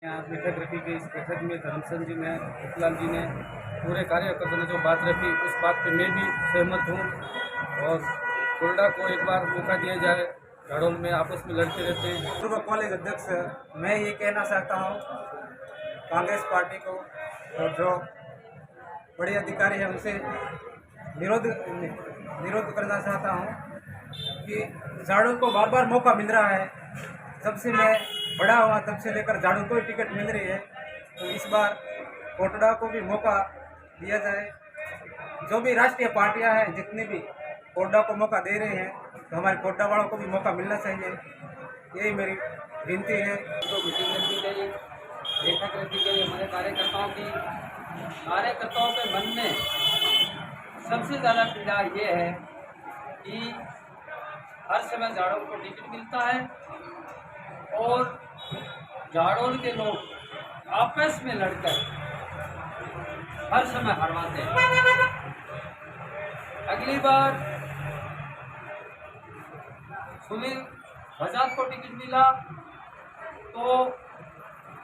यहाँ बैठक रखी गई। इस बैठक में धर्मचंद जी ने, भूतलाल जी ने, पूरे कार्यकर्ताओं ने जो बात रखी उस बात पे मैं भी सहमत हूँ और कोरडा को एक बार मौका दिया जाए। झाड़ोल में आपस में लड़ते रहते हैं। पूर्व कॉलेज अध्यक्ष मैं ये कहना चाहता हूँ कांग्रेस पार्टी को और जो बड़े अधिकारी हैं उनसे विरोध करना चाहता हूँ कि झाड़ू को बार बार मौका मिल रहा है। जब से मैं बड़ा हुआ तब से लेकर झाड़ू को ही टिकट मिल रही है, तो इस बार कोटड़ा को भी मौका दिया जाए। जो भी राष्ट्रीय पार्टियां हैं जितनी भी कोटड़ा को मौका दे रहे हैं, तो हमारे कोटड़ा वालों को भी मौका मिलना चाहिए। यही मेरी विनती है। तो मीटिंग रखी गई, बैठक रखी गई हमारे कार्यकर्ताओं की। कार्यकर्ताओं के मन में सबसे ज़्यादा पीड़ा ये है कि हर समय झाड़ोल को टिकट मिलता है और झाड़ोल के लोग आपस में लड़कर हर समय हरवाते हैं। अगली बार सुनील बजाज को टिकट मिला तो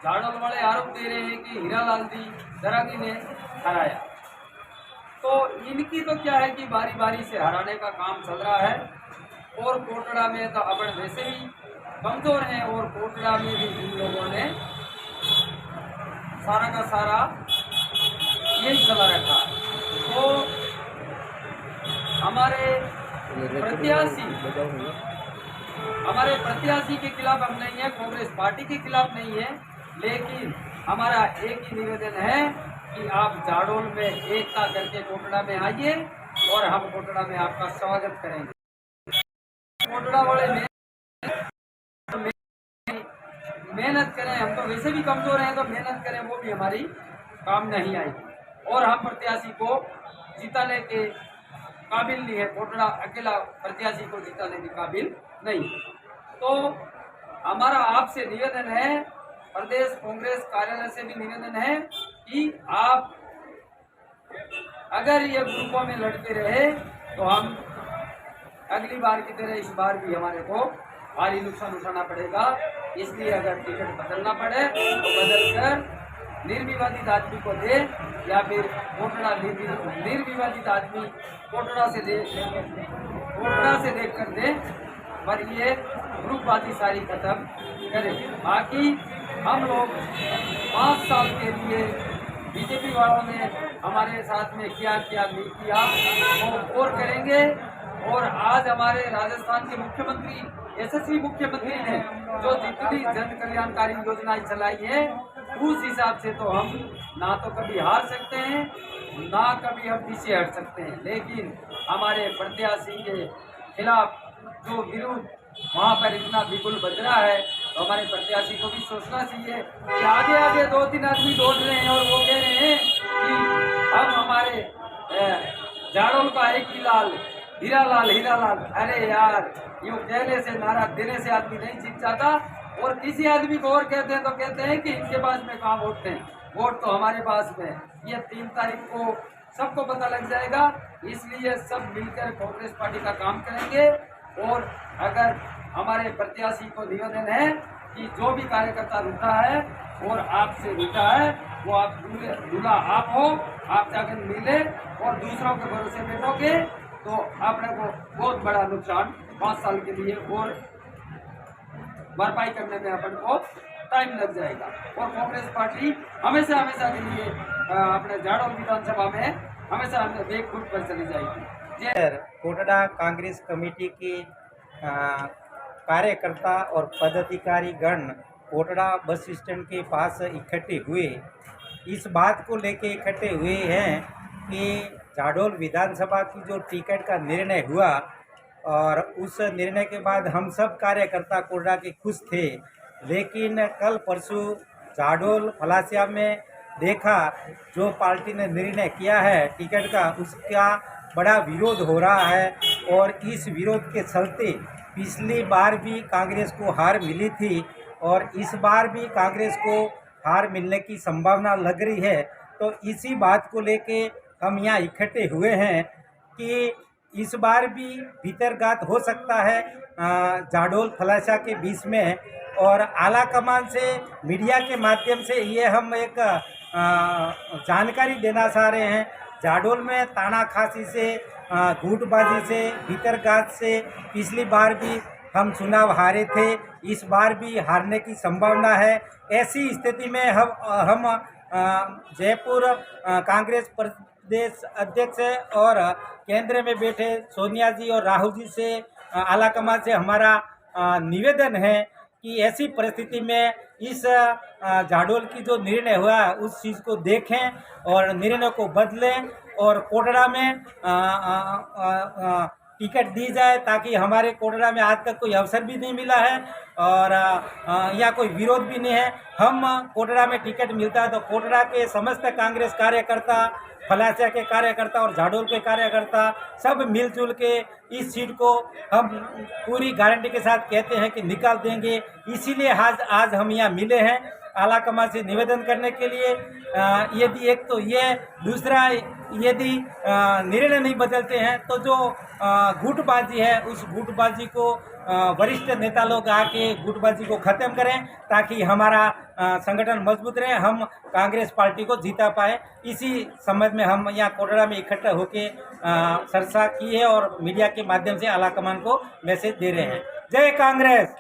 झाड़ोल वाले आरोप दे रहे हैं कि हीरालाल जी दरागी ने हराया। तो इनकी तो क्या है कि बारी बारी से हराने का काम चल रहा है और कोटड़ा में तो अपन वैसे भी कमजोर हैं और कोटड़ा में भी इन लोगों ने सारा का सारा यही चला रखा है। तो हमारे प्रत्याशी के खिलाफ हम नहीं है, कांग्रेस पार्टी के खिलाफ नहीं है, लेकिन हमारा एक ही निवेदन है कि आप झाड़ोल में एकता करके कोटड़ा में आइए और हम कोटड़ा में आपका स्वागत करेंगे। कोटड़ा वाले मेहनत करें, हम तो वैसे भी कमजोर हैं, तो मेहनत करें, वो भी हमारी काम नहीं आएगी और हम प्रत्याशी को जिताने के काबिल नहीं है। कोटड़ा अकेला प्रत्याशी को जिताने के काबिल नहीं। तो हमारा आपसे निवेदन है, प्रदेश कांग्रेस कार्यालय से भी निवेदन है कि आप अगर ये ग्रुपों में लड़ते रहे तो हम अगली बार की तरह इस बार भी हमारे को भारी नुकसान उठाना पड़ेगा। इसलिए अगर टिकट बदलना पड़े तो बदल कर निर्विवादित आदमी को दे या फिर कोटड़ा निर्विवादित आदमी कोटड़ा से देख कर दे, पर ये ग्रुपबाजी सारी खत्म करें। बाकी हम लोग 5 साल के लिए बीजेपी वालों ने हमारे साथ में क्या क्या नहीं किया वो और करेंगे। और आज हमारे राजस्थान के मुख्यमंत्री, यशस्वी मुख्यमंत्री ने जो जितनी जन कल्याणकारी योजनाएं चलाई है उस हिसाब से तो हम ना तो कभी हार सकते हैं ना कभी हम पीछे हट सकते हैं, लेकिन हमारे प्रत्याशी के खिलाफ जो विरोध वहाँ पर इतना बिल्कुल बज रहा है, तो हमारे प्रत्याशी को भी सोचना चाहिए कि आगे आगे 2-3 आदमी दौड़ रहे हैं और वो कह रहे हैं कि हम हमारे झाड़ोल का एक ही लाल हीरालाल। अरे यार, यूँ कहने से, नारा देने से आदमी नहीं जीत जाता। और किसी आदमी को और कहते हैं तो कहते हैं कि इनके पास में कहाँ वोट हैं, वोट तो हमारे पास में। ये 3 तारीख को सबको पता लग जाएगा। इसलिए सब मिलकर कांग्रेस पार्टी का काम करेंगे। और अगर हमारे प्रत्याशी को निवेदन है कि जो भी कार्यकर्ता रूठा है और आपसे रूठा है वो आप दूल्हा आप हो, आप जाकर मिले और दूसरों के भरोसे बैठोगे तो आपने को बहुत बड़ा नुकसान 5 साल के लिए और भरपाई करने में अपन को टाइम लग जाएगा। और कांग्रेस पार्टी हमेशा के लिए अपने झाड़ोल विधानसभा में हमेशा देखभूट पर चली जाएगी। कोटड़ा कांग्रेस कमेटी के कार्यकर्ता और पदाधिकारी गण कोटड़ा बस स्टैंड के पास इकट्ठे हुए। इस बात को लेके इकट्ठे हुए हैं कि झाड़ोल विधानसभा की जो टिकट का निर्णय हुआ और उस निर्णय के बाद हम सब कार्यकर्ता कोटड़ा के खुश थे, लेकिन कल परसों झाड़ोल फलासिया में देखा जो पार्टी ने निर्णय किया है टिकट का, उसका बड़ा विरोध हो रहा है। और इस विरोध के चलते पिछली बार भी कांग्रेस को हार मिली थी और इस बार भी कांग्रेस को हार मिलने की संभावना लग रही है। तो इसी बात को लेके हम यहाँ इकट्ठे हुए हैं कि इस बार भी भीतरघात हो सकता है झाड़ोल फलासा के बीच में। और आला कमान से मीडिया के माध्यम से ये हम एक जानकारी देना चाह रहे हैं। जाडोल में तानाखासी से, गुटबाजी से, भीतरघात से पिछली बार भी हम चुनाव हारे थे, इस बार भी हारने की संभावना है। ऐसी स्थिति में हम जयपुर कांग्रेस प्रदेश अध्यक्ष और केंद्र में बैठे सोनिया जी और राहुल जी से, आला कमान से हमारा निवेदन है कि ऐसी परिस्थिति में इस जाडोल की जो निर्णय हुआ है उस चीज़ को देखें और निर्णय को बदलें और कोटड़ा में टिकट दी जाए, ताकि हमारे कोटड़ा में आज तक कोई अवसर भी नहीं मिला है और या कोई विरोध भी नहीं है। हम कोटड़ा में टिकट मिलता है तो कोटड़ा के समस्त कांग्रेस कार्यकर्ता, फलासिया के कार्यकर्ता और जाडोल के कार्यकर्ता सब मिलजुल के इस सीट को हम पूरी गारंटी के साथ कहते हैं कि निकाल देंगे। इसीलिए आज हम यहाँ मिले हैं आला कमान से निवेदन करने के लिए। यदि एक तो ये, दूसरा यदि निर्णय नहीं बदलते हैं तो जो गुटबाजी है उस गुटबाजी को वरिष्ठ नेता लोग आके गुटबाजी को ख़त्म करें, ताकि हमारा संगठन मजबूत रहे, हम कांग्रेस पार्टी को जीता पाए। इसी संबंध में हम यहाँ कोटड़ा में इकट्ठा होके चर्चा की है और मीडिया के माध्यम से आला कमान को मैसेज दे रहे हैं। जय कांग्रेस।